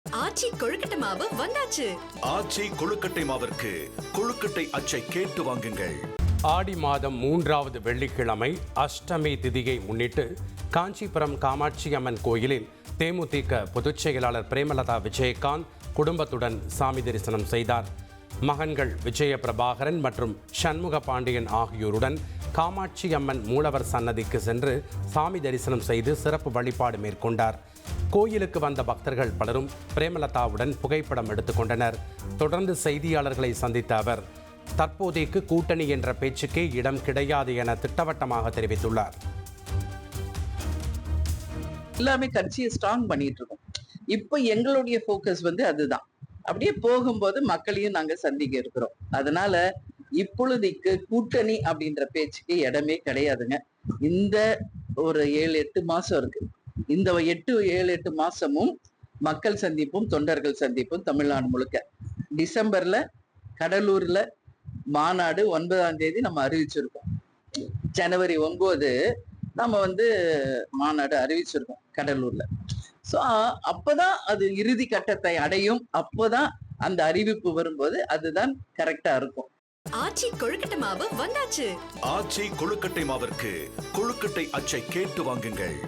ஆச்சி கொழுக்கட்டை மாவு வந்தாச்சு. ஆச்சி கொழுக்கட்டை மாவிற்கு கொழுக்கட்டை அச்சை கேட்டு வாங்குங்கள். ஆடி மாதம் 3வது வெள்ளிக்கிழமை அஷ்டமி திதியை முன்னிட்டு காஞ்சிபுரம் காமாட்சி அம்மன் கோயிலில் தேமுதிக பொதுச் செயலாளர் பிரேமலதா விஜயகாந்த் குடும்பத்துடன் சாமி தரிசனம் செய்தார். மகன்கள் விஜய பிரபாகரன் மற்றும் சண்முக பாண்டியன் ஆகியோருடன் காமாட்சி அம்மன் மூலவர் சன்னதிக்கு சென்று சாமி தரிசனம் செய்து சிறப்பு வழிபாடு மேற்கொண்டார். கோயிலுக்கு வந்த பக்தர்கள் பலரும் பிரேமலதாவுடன் புகைப்படம் எடுத்துக்கொண்டனர். தொடர்ந்து செய்தியாளர்களை சந்தித்த அவர் தற்போதைக்கு கூட்டணி என்ற பேச்சுக்கே இடம் கிடையாது என திட்டவட்டமாக தெரிவித்துள்ளார். எல்லாமே கட்சியை ஸ்ட்ராங் பண்ணிட்டு இருக்கோம். இப்போ எங்களுடைய போக்கஸ் அதுதான். அப்படியே போகும்போது மக்களையும் நாங்க சந்திக்க இருக்கிறோம். அதனால இப்பொழுதைக்கு கூட்டணி அப்படின்ற பேச்சுக்கு இடமே கிடையாதுங்க. இந்த ஒரு 7-8 மாசம் இருக்கு. இந்த 7-8 மாசமும் மக்கள் சந்திப்பும் தொண்டர்கள் சந்திப்பும் தமிழ்நாடு முழுக்க. டிசம்பர்ல கடலூர்ல மாநாடு 9ஆம் தேதி நம்ம அறிவிச்சிருக்கோம். ஜனவரி 9 நம்ம மாநாடு அறிவிச்சிருக்கோம் கடலூர்ல. ஸோ அப்பதான் அது இறுதி கட்டத்தை அடையும். அப்போதான் அந்த அறிவிப்பு வரும்போது அதுதான் கரெக்டா இருக்கும். ஆச்சி கொழுக்கட்டை மாவு வந்தாச்சு. ஆச்சி கொழுக்கட்டை மாவிற்கு கொழுக்கட்டை அச்சை கேட்டு வாங்குங்கள்.